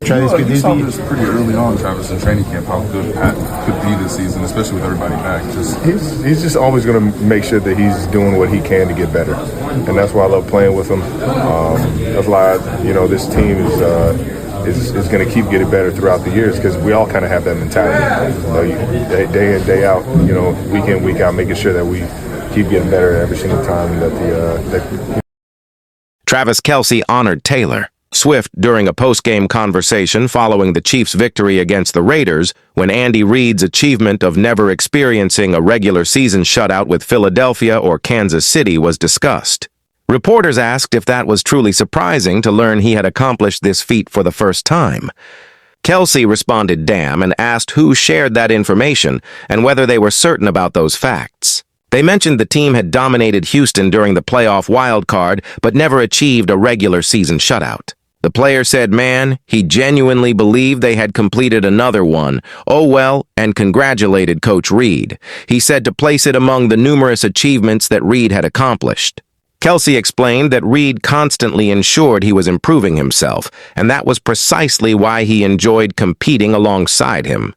Travis, You saw this pretty early on, Travis, in training camp, how good Pat could be this season, especially with everybody back. He's just always going to make sure that he's doing what he can to get better, and that's why I love playing with him. That's why this team is going to keep getting better throughout the years because we all kind of have that mentality. Day in, day out, week in, week out, making sure that we keep getting better every single time that Travis Kelce honored Taylor Swift during a postgame conversation following the Chiefs' victory against the Raiders when Andy Reid's achievement of never experiencing a regular season shutout with Philadelphia or Kansas City was discussed. Reporters asked if that was truly surprising to learn he had accomplished this feat for the first time. Kelce responded damn and asked who shared that information and whether they were certain about those facts. They mentioned the team had dominated Houston during the playoff wildcard but never achieved a regular season shutout. The player said, man, he genuinely believed they had completed another one. Oh well, and congratulated Coach Reid. He said to place it among the numerous achievements that Reid had accomplished. Kelce explained that Reid constantly ensured he was improving himself, and that was precisely why he enjoyed competing alongside him.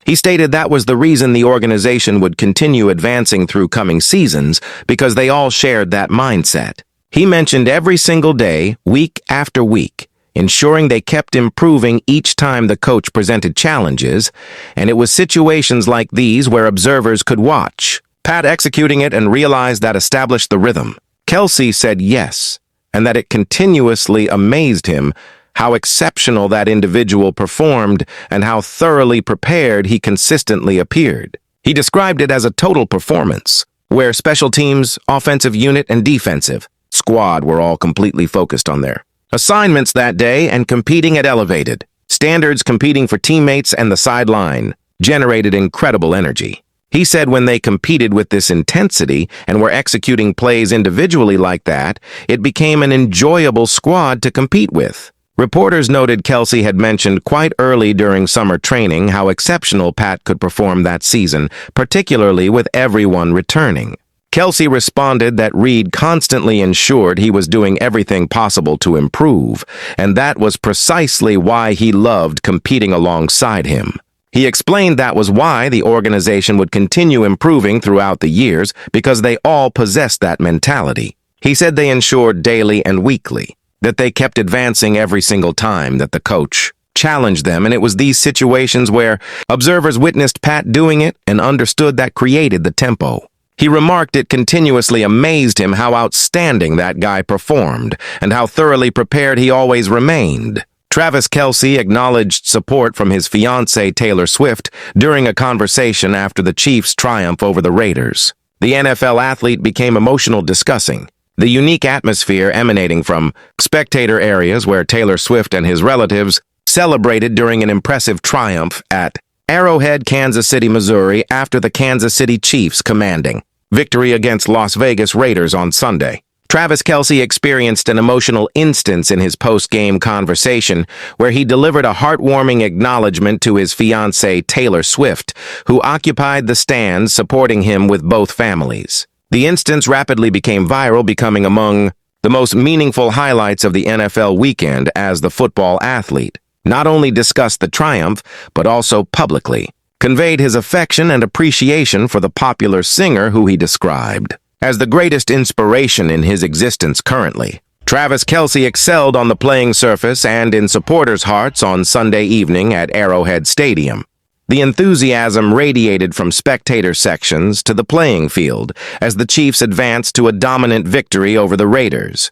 He stated that was the reason the organization would continue advancing through coming seasons, because they all shared that mindset. He mentioned every single day, week after week, ensuring they kept improving each time the coach presented challenges, and it was situations like these where observers could watch. Pat executing it and realized that established the rhythm. Kelce said yes, and that it continuously amazed him how exceptional that individual performed and how thoroughly prepared he consistently appeared. He described it as a total performance, where special teams, offensive unit, and defensive squad were all completely focused on their assignments that day and competing at elevated standards, competing for teammates and the sideline, generated incredible energy. He said when they competed with this intensity and were executing plays individually like that, it became an enjoyable squad to compete with. Reporters noted Kelce had mentioned quite early during summer training how exceptional Pat could perform that season, particularly with everyone returning. Kelce responded that Reid constantly ensured he was doing everything possible to improve, and that was precisely why he loved competing alongside him. He explained that was why the organization would continue improving throughout the years, because they all possessed that mentality. He said they ensured daily and weekly that they kept advancing every single time that the coach challenged them, and it was these situations where observers witnessed Pat doing it and understood that created the tempo. He remarked it continuously amazed him how outstanding that guy performed and how thoroughly prepared he always remained. Travis Kelce acknowledged support from his fiancé Taylor Swift during a conversation after the Chiefs' triumph over the Raiders. The NFL athlete became emotional discussing the unique atmosphere emanating from spectator areas where Taylor Swift and his relatives celebrated during an impressive triumph at Arrowhead, Kansas City, Missouri, after the Kansas City Chiefs' commanding victory against Las Vegas Raiders on Sunday. Travis Kelce experienced an emotional instance in his post-game conversation where he delivered a heartwarming acknowledgement to his fiancée Taylor Swift, who occupied the stands supporting him with both families. The instance rapidly became viral, becoming among the most meaningful highlights of the NFL weekend as the football athlete not only discussed the triumph, but also publicly conveyed his affection and appreciation for the popular singer who he described as the greatest inspiration in his existence currently. Travis Kelce excelled on the playing surface and in supporters' hearts on Sunday evening at Arrowhead Stadium. The enthusiasm radiated from spectator sections to the playing field as the Chiefs advanced to a dominant victory over the Raiders.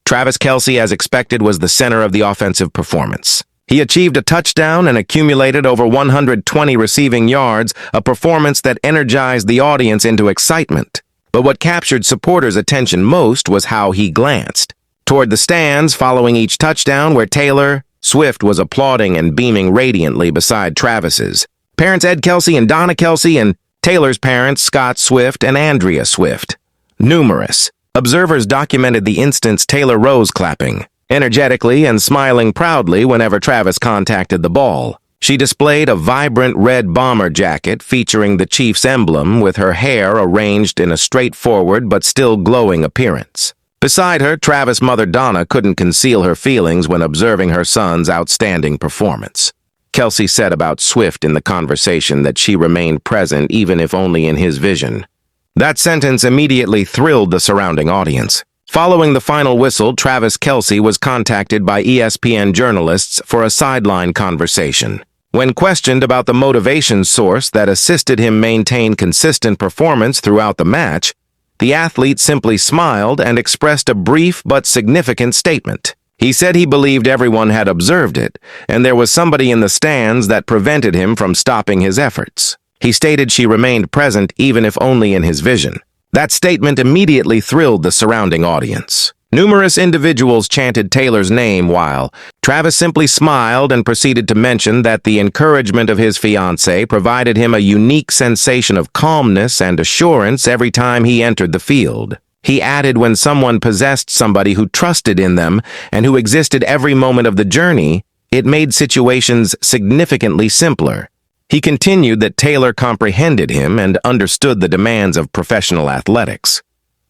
Travis Kelce, as expected, was the center of the offensive performance. He achieved a touchdown and accumulated over 120 receiving yards, a performance that energized the audience into excitement. But what captured supporters' attention most was how he glanced toward the stands following each touchdown, where Taylor Swift was applauding and beaming radiantly beside Travis's parents Ed Kelce and Donna Kelce, and Taylor's parents Scott Swift and Andrea Swift. Numerous observers documented the instance. Taylor rose clapping energetically and smiling proudly whenever Travis contacted the ball. She displayed a vibrant red bomber jacket featuring the Chiefs emblem, with her hair arranged in a straightforward but still glowing appearance. Beside her, Travis' mother Donna couldn't conceal her feelings when observing her son's outstanding performance. Kelce said about Swift in the conversation that she remained present even if only in his vision. That sentence immediately thrilled the surrounding audience. Following the final whistle, Travis Kelce was contacted by ESPN journalists for a sideline conversation. When questioned about the motivation source that assisted him maintain consistent performance throughout the match, the athlete simply smiled and expressed a brief but significant statement. He said he believed everyone had observed it, and there was somebody in the stands that prevented him from stopping his efforts. He stated she remained present even if only in his vision. That statement immediately thrilled the surrounding audience. Numerous individuals chanted Taylor's name while Travis simply smiled and proceeded to mention that the encouragement of his fiancée provided him a unique sensation of calmness and assurance every time he entered the field. He added when someone possessed somebody who trusted in them and who existed every moment of the journey, it made situations significantly simpler. He continued that Taylor comprehended him and understood the demands of professional athletics.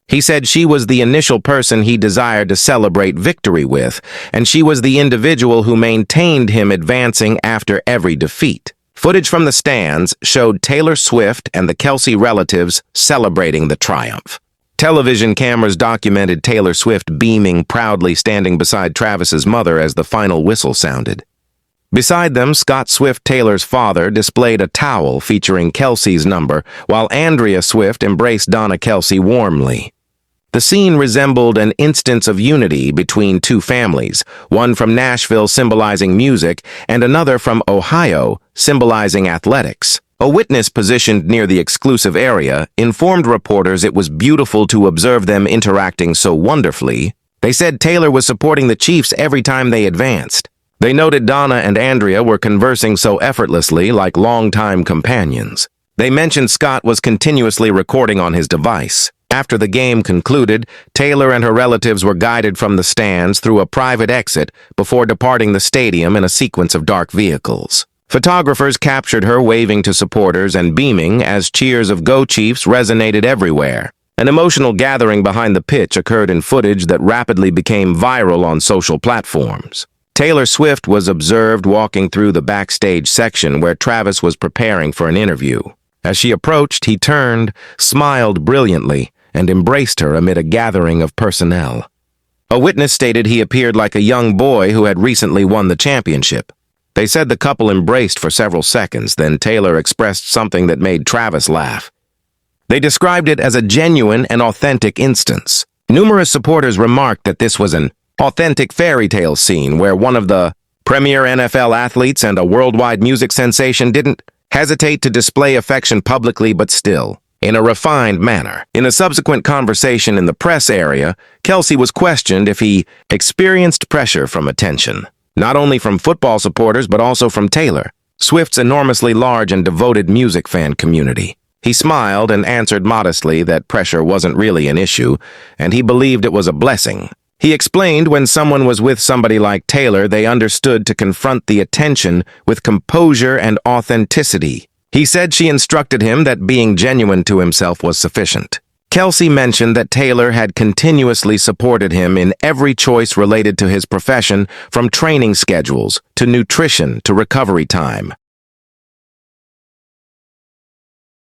He said she was the initial person he desired to celebrate victory with, and she was the individual who maintained him advancing after every defeat. Footage from the stands showed Taylor Swift and the Kelce relatives celebrating the triumph. Television cameras documented Taylor Swift beaming proudly standing beside Travis's mother as the final whistle sounded. Beside them, Scott Swift Taylor's father displayed a towel featuring Kelce's number, while Andrea Swift embraced Donna Kelce warmly. The scene resembled an instance of unity between two families, one from Nashville symbolizing music and another from Ohio symbolizing athletics. A witness positioned near the exclusive area informed reporters it was beautiful to observe them interacting so wonderfully. They said Taylor was supporting the Chiefs every time they advanced. They noted Donna and Andrea were conversing so effortlessly like longtime companions. They mentioned Scott was continuously recording on his device. After the game concluded, Taylor and her relatives were guided from the stands through a private exit before departing the stadium in a sequence of dark vehicles. Photographers captured her waving to supporters and beaming as cheers of "Go Chiefs" resonated everywhere. An emotional gathering behind the pitch occurred in footage that rapidly became viral on social platforms. Taylor Swift was observed walking through the backstage section where Travis was preparing for an interview. As she approached, he turned, smiled brilliantly, and embraced her amid a gathering of personnel. A witness stated he appeared like a young boy who had recently won the championship. They said the couple embraced for several seconds, then Taylor expressed something that made Travis laugh. They described it as a genuine and authentic instance. Numerous supporters remarked that this was an authentic fairy tale scene where one of the premier NFL athletes and a worldwide music sensation didn't hesitate to display affection publicly but still, in a refined manner. In a subsequent conversation in the press area, Kelce was questioned if he experienced pressure from attention, not only from football supporters but also from Taylor Swift's enormously large and devoted music fan community. He smiled and answered modestly that pressure wasn't really an issue, and he believed it was a blessing. He explained when someone was with somebody like Taylor, they understood to confront the attention with composure and authenticity. He said she instructed him that being genuine to himself was sufficient. Kelce mentioned that Taylor had continuously supported him in every choice related to his profession, from training schedules to nutrition to recovery time.